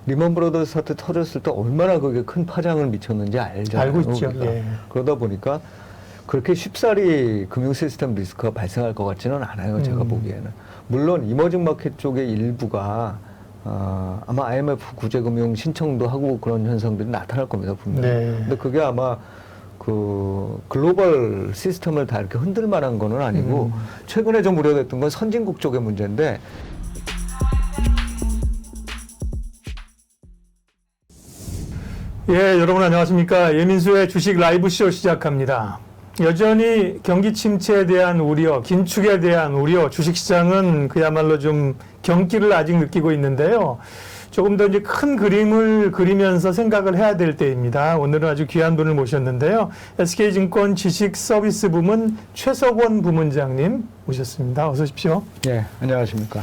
리먼 브러더스 사태 터졌을 때 얼마나 그게 큰 파장을 미쳤는지 알잖아요. 알고 있죠. 우리가. 예. 그러다 보니까 그렇게 쉽사리 금융 시스템 리스크가 발생할 것 같지는 않아요. 제가 보기에는. 물론 이머징 마켓 쪽의 일부가 아마 IMF 구제금융 신청도 하고 그런 현상들이 나타날 겁니다. 분명히. 네. 근데 그게 아마 그 글로벌 시스템을 다 이렇게 흔들 만한 거는 아니고 최근에 좀 우려됐던 건 선진국 쪽의 문제인데 예, 여러분 안녕하십니까. 예민수의 주식 라이브쇼 시작합니다. 여전히 경기 침체에 대한 우려, 긴축에 대한 우려, 주식시장은 그야말로 좀 경기를 아직 느끼고 있는데요. 조금 더 이제 큰 그림을 그리면서 생각을 해야 될 때입니다. 오늘은 아주 귀한 분을 모셨는데요. SK증권 지식서비스 부문 최석원 부문장님 모셨습니다. 어서 오십시오. 예, 안녕하십니까.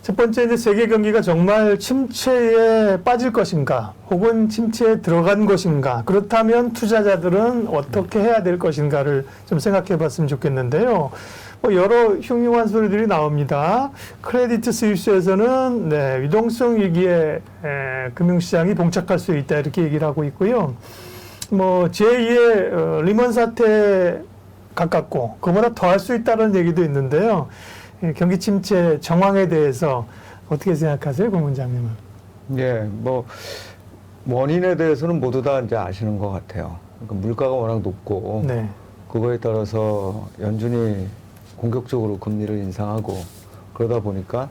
첫 번째, 이제 세계 경기가 정말 침체에 빠질 것인가, 혹은 침체에 들어간 것인가, 그렇다면 투자자들은 어떻게 해야 될 것인가를 좀 생각해 봤으면 좋겠는데요. 여러 흉흉한 소리들이 나옵니다. 크레디트 스위스에서는 유동성 위기에 금융시장이 봉착할 수 있다, 이렇게 얘기를 하고 있고요. 제2의 리먼 사태 가깝고, 그보다 더 할 수 있다는 얘기도 있는데요. 경기 침체 정황에 대해서 어떻게 생각하세요, 고문장님은? 예, 원인에 대해서는 모두 다 이제 아시는 것 같아요. 그러니까 물가가 워낙 높고, 네. 그거에 따라서 연준이 공격적으로 금리를 인상하고, 그러다 보니까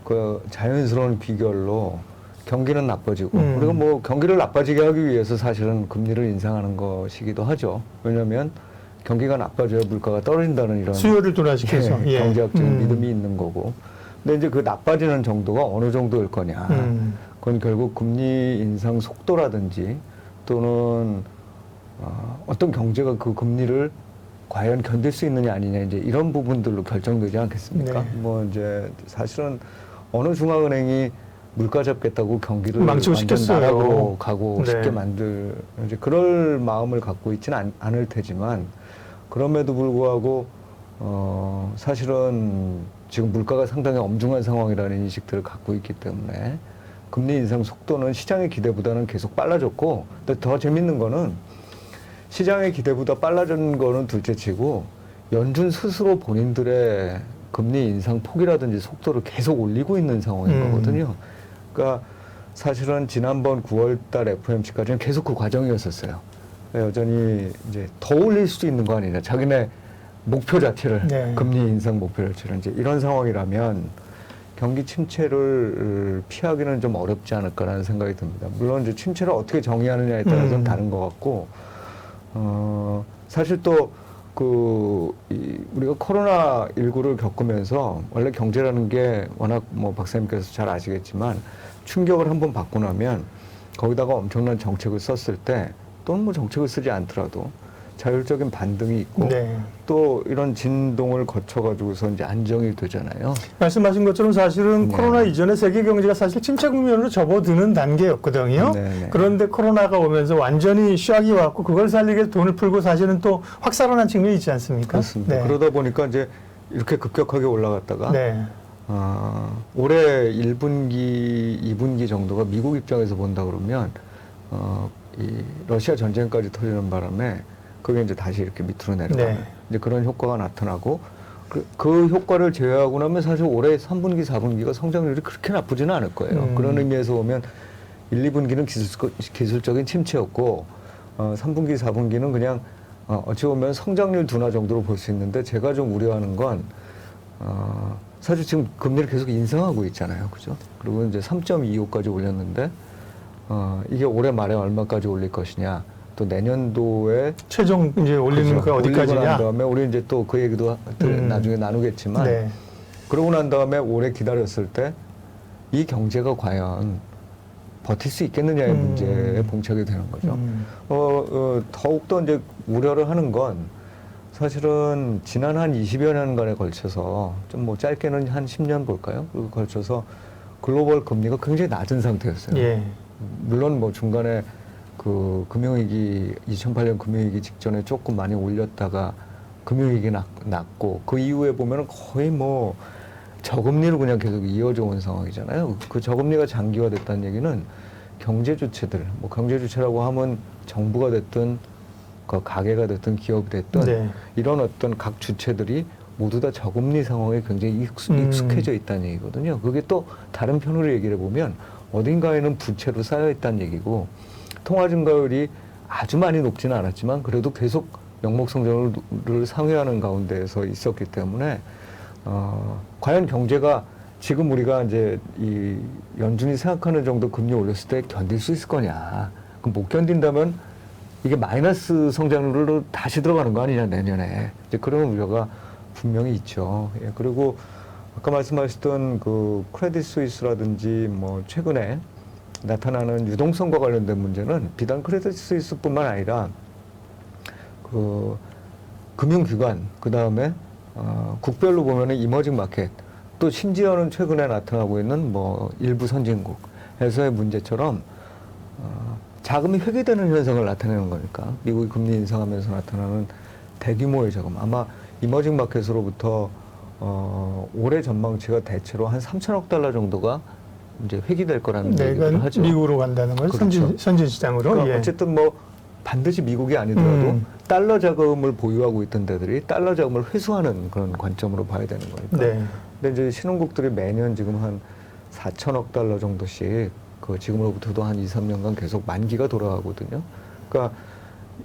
그 자연스러운 비결로 경기는 나빠지고, 그리고 경기를 나빠지게 하기 위해서 사실은 금리를 인상하는 것이기도 하죠. 왜냐하면 경기가 나빠져야 물가가 떨어진다는 이런 수요를 둔화시켜서 경제학적인 믿음이 있는 거고. 근데 이제 그 나빠지는 정도가 어느 정도일 거냐. 그건 결국 금리 인상 속도라든지 또는 어떤 경제가 그 금리를 과연 견딜 수 있느냐 아니냐 이제 이런 부분들로 결정되지 않겠습니까? 네. 이제 사실은 어느 중앙은행이 물가 잡겠다고 경기를 망치고 완전 싶겠어요. 나락으로 가고 네. 쉽게 이제 그럴 마음을 갖고 있지는 않을 테지만 그럼에도 불구하고 사실은 지금 물가가 상당히 엄중한 상황이라는 인식들을 갖고 있기 때문에 금리 인상 속도는 시장의 기대보다는 계속 빨라졌고, 근데 더 재밌는 거는 시장의 기대보다 빨라진 거는 둘째치고 연준 스스로 본인들의 금리 인상 폭이라든지 속도를 계속 올리고 있는 상황인 거거든요. 그러니까 사실은 지난번 9월달 FOMC까지는 계속 그 과정이었었어요. 여전히 이제 더 올릴 수도 있는 거 아니냐. 자기네 목표 자체를, 네. 금리 인상 목표 자체를 이제 이런 상황이라면 경기 침체를 피하기는 좀 어렵지 않을까라는 생각이 듭니다. 물론 이제 침체를 어떻게 정의하느냐에 따라서는 다른 것 같고, 사실 또 우리가 코로나19를 겪으면서 원래 경제라는 게 워낙 박사님께서 잘 아시겠지만 충격을 한번 받고 나면 거기다가 엄청난 정책을 썼을 때 또는 정책을 쓰지 않더라도 자율적인 반등이 있고 네. 또 이런 진동을 거쳐가지고서 이제 안정이 되잖아요. 말씀하신 것처럼 사실은 네. 코로나 이전에 세계 경제가 사실 침체 국면으로 접어드는 단계였거든요. 네. 그런데 코로나가 오면서 완전히 샥이 왔고 그걸 살리기 위해서 돈을 풀고 사실은 또 확 살아난 측면이 있지 않습니까? 그렇습니다. 네. 그러다 보니까 이제 이렇게 급격하게 올라갔다가 네. 올해 1분기, 2분기 정도가 미국 입장에서 본다 그러면 이 러시아 전쟁까지 터지는 바람에 그게 이제 다시 이렇게 밑으로 내려가는 네. 이제 그런 효과가 나타나고 그 효과를 제외하고 나면 사실 올해 3분기, 4분기가 성장률이 그렇게 나쁘지는 않을 거예요. 그런 의미에서 보면 1, 2분기는 기술적인 침체였고 3분기, 4분기는 그냥 어찌 보면 성장률 둔화 정도로 볼 수 있는데 제가 좀 우려하는 건 사실 지금 금리를 계속 인상하고 있잖아요. 그죠? 그리고 이제 3.25까지 올렸는데 이게 올해 말에 얼마까지 올릴 것이냐. 또 내년도에 최종 이제 올리는 그렇죠. 거 어디까지냐? 올리고 난 다음에 우리 이제 또 그 얘기도 나중에 나누겠지만 네. 그러고 난 다음에 오래 기다렸을 때 이 경제가 과연 버틸 수 있겠느냐의 문제에 봉착이 되는 거죠. 더욱더 이제 우려를 하는 건 사실은 지난 한 20여 년간에 걸쳐서 좀 짧게는 한 10년 볼까요? 그리고 걸쳐서 글로벌 금리가 굉장히 낮은 상태였어요. 예. 물론 중간에 그 금융위기 2008년 금융위기 직전에 조금 많이 올렸다가 금융위기 났고 그 이후에 보면은 거의 저금리로 그냥 계속 이어져 온 상황이잖아요. 그 저금리가 장기화됐다는 얘기는 경제 주체들, 뭐 경제 주체라고 하면 정부가 됐든 그 가게가 됐든 기업이 됐든 네. 이런 어떤 각 주체들이 모두 다 저금리 상황에 굉장히 익숙해져 있다는 얘기거든요. 그게 또 다른 편으로 얘기를 해보면 어딘가에는 부채로 쌓여 있다는 얘기고 통화 증가율이 아주 많이 높지는 않았지만 그래도 계속 명목 성장을 상회하는 가운데에서 있었기 때문에 과연 경제가 지금 우리가 이제 이 연준이 생각하는 정도 금리 올렸을 때 견딜 수 있을 거냐? 그럼 못 견딘다면 이게 마이너스 성장률로 다시 들어가는 거 아니냐 내년에 이제 그런 우려가 분명히 있죠. 예, 그리고 아까 말씀하셨던 그 크레딧 스위스라든지 뭐 최근에 나타나는 유동성과 관련된 문제는 비단 크레딧 스위스뿐만 아니라 그 금융기관 그 다음에 국별로 보면은 이머징 마켓 또 심지어는 최근에 나타나고 있는 뭐 일부 선진국에서의 문제처럼 자금이 회귀되는 현상을 나타내는 거니까 미국이 금리 인상하면서 나타나는 대규모의 자금 아마 이머징 마켓으로부터 올해 전망치가 대체로 한 3천억 달러 정도가 이제 회귀될 거라는 얘기를 하죠. 미국으로 간다는 거예요. 그렇죠. 선진 시장으로. 그러니까 예. 어쨌든 뭐 반드시 미국이 아니더라도 달러 자금을 보유하고 있던 데들이 달러 자금을 회수하는 그런 관점으로 봐야 되는 거니까. 네. 근데 이제 신흥국들이 매년 지금 한 4천억 달러 정도씩 그 지금으로부터도 한 2, 3년간 계속 만기가 돌아가거든요. 그러니까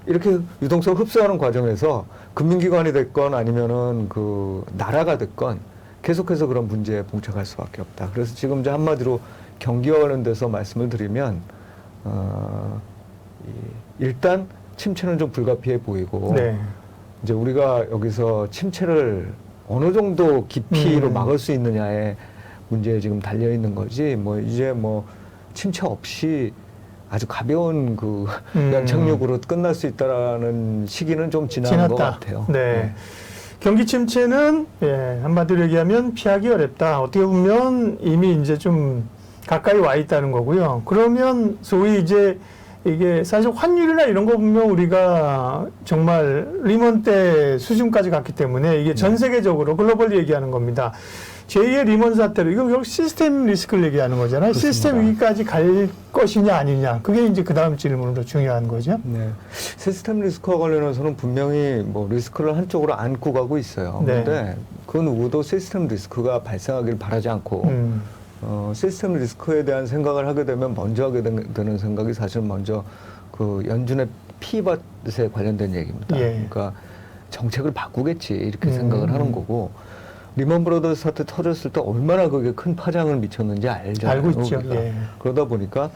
이렇게 유동성 흡수하는 과정에서 금융기관이 됐건 아니면은 그 나라가 됐건 계속해서 그런 문제에 봉착할 수밖에 없다. 그래서 지금 이제 한마디로 경기와 관련돼서 말씀을 드리면 일단 침체는 좀 불가피해 보이고 네. 이제 우리가 여기서 침체를 어느 정도 깊이로 막을 수 있느냐의 문제에 지금 달려 있는 거지 뭐 이제 뭐 침체 없이 아주 가벼운 그 연착륙으로 끝날 수 있다라는 시기는 좀 지난 것 같아요. 네. 경기 침체는 예, 한마디로 얘기하면 피하기 어렵다. 어떻게 보면 이미 이제 좀 가까이 와 있다는 거고요. 그러면 소위 이제 이게 사실 환율이나 이런 거 보면 우리가 정말 리먼 때 수준까지 갔기 때문에 이게 전 세계적으로 글로벌 얘기하는 겁니다. 제2의 리먼 사태로 이건 결국 시스템 리스크를 얘기하는 거잖아요. 그렇습니다. 시스템 위기까지 갈 것이냐 아니냐. 그게 이제 그 다음 질문으로 중요한 거죠. 네. 시스템 리스크와 관련해서는 분명히 뭐 리스크를 한쪽으로 안고 가고 있어요. 네. 그런데 그 누구도 시스템 리스크가 발생하길 바라지 않고 시스템 리스크에 대한 생각을 하게 되면 먼저 하게 되는 생각이 사실 먼저 그 연준의 피벗에 관련된 얘기입니다. 예. 그러니까 정책을 바꾸겠지 이렇게 생각을 하는 거고 리먼 브러더스 사태 터졌을 때 얼마나 그게 큰 파장을 미쳤는지 알잖아요. 알고 있죠. 예. 그러다 보니까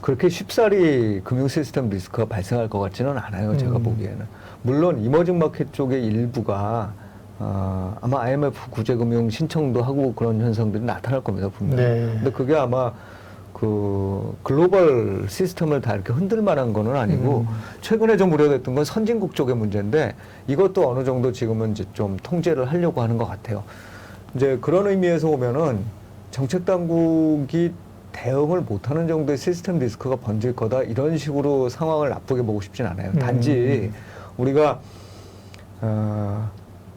그렇게 쉽사리 금융 시스템 리스크가 발생할 것 같지는 않아요. 제가 보기에는. 물론 이머징 마켓 쪽의 일부가 아마 IMF 구제금융 신청도 하고 그런 현상들이 나타날 겁니다. 분명히. 네. 근데 그게 아마 그 글로벌 시스템을 다 이렇게 흔들 만한 거는 아니고 최근에 좀 우려됐던 건 선진국 쪽의 문제인데 이것도 어느 정도 지금은 이제 좀 통제를 하려고 하는 것 같아요. 이제 그런 의미에서 보면은 정책 당국이 대응을 못하는 정도의 시스템 리스크가 번질 거다 이런 식으로 상황을 나쁘게 보고 싶진 않아요. 단지 우리가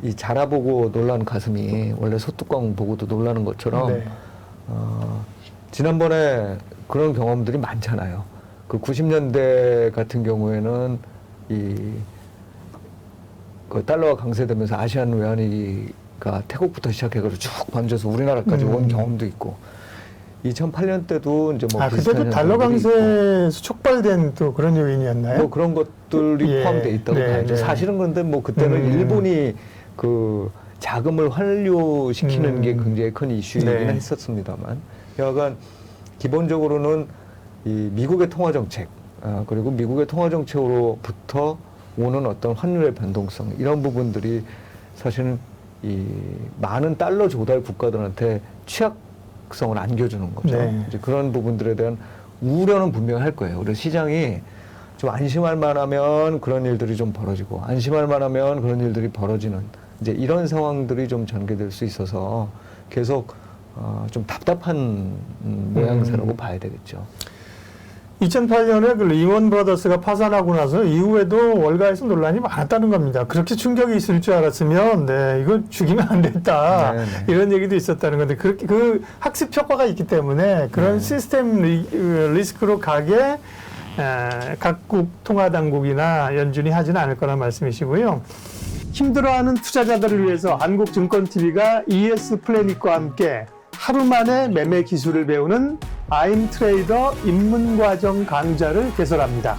이 자라보고 놀란 가슴이 원래 소뚜껑 보고도 놀라는 것처럼 네. 지난번에 그런 경험들이 많잖아요. 그 90년대 같은 경우에는 그 달러가 강세되면서 아시안 외환위기가 태국부터 시작해가지고 쭉 번져서 우리나라까지 온 경험도 있고 2008년 때도 이제 뭐 그때도 달러 강세에서 촉발된 또 그런 요인이었나요? 뭐 그런 것들이 예. 포함되어 있다고 봐야죠. 사실은 그런데 뭐 그때는 일본이 그 자금을 환류시키는 게 굉장히 큰 이슈이긴 했었습니다만 여하간 기본적으로는 이 미국의 통화 정책 그리고 미국의 통화 정책으로부터 오는 어떤 환율의 변동성 이런 부분들이 사실은 이 많은 달러 조달 국가들한테 취약성을 안겨주는 거죠. 네. 이제 그런 부분들에 대한 우려는 분명히 할 거예요. 그래서 시장이 좀 안심할 만하면 그런 일들이 좀 벌어지고 안심할 만하면 그런 일들이 벌어지는 이제 이런 상황들이 좀 전개될 수 있어서 계속 좀 답답한 모양새라고 봐야 되겠죠. 2008년에 그 리먼 브라더스가 파산하고 나서 이후에도 월가에서 논란이 많았다는 겁니다. 그렇게 충격이 있을 줄 알았으면, 네, 이거 죽이면 안 됐다. 네, 네. 이런 얘기도 있었다는 건데, 그렇게 그 학습 효과가 있기 때문에 그런 시스템 리스크로 가게 각국 통화당국이나 연준이 하지는 않을 거란 말씀이시고요. 힘들어하는 투자자들을 위해서 한국증권TV가 ES 플래닛과 함께 하루 만에 매매 기술을 배우는 I'm 트레이더 입문과정 강좌를 개설합니다.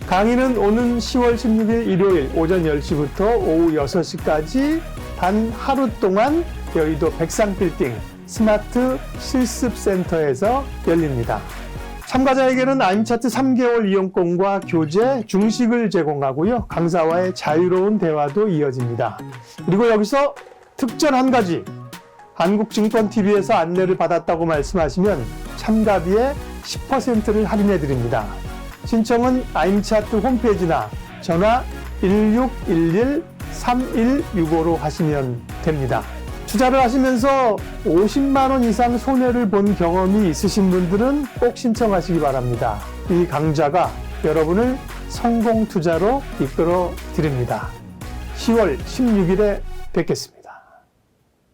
강의는 오는 10월 16일 일요일 오전 10시부터 오후 6시까지 단 하루 동안 여의도 백상빌딩 스마트 실습센터에서 열립니다. 참가자에게는 아임차트 3개월 이용권과 교재, 중식을 제공하고요. 강사와의 자유로운 대화도 이어집니다. 그리고 여기서 특전 한 가지, 한국증권TV에서 안내를 받았다고 말씀하시면 참가비의 10%를 할인해 드립니다. 신청은 아임차트 홈페이지나 전화 1611-3165로 하시면 됩니다. 투자를 하시면서 50만 원 이상 손해를 본 경험이 있으신 분들은 꼭 신청하시기 바랍니다. 이 강좌가 여러분을 성공 투자로 이끌어 드립니다. 10월 16일에 뵙겠습니다.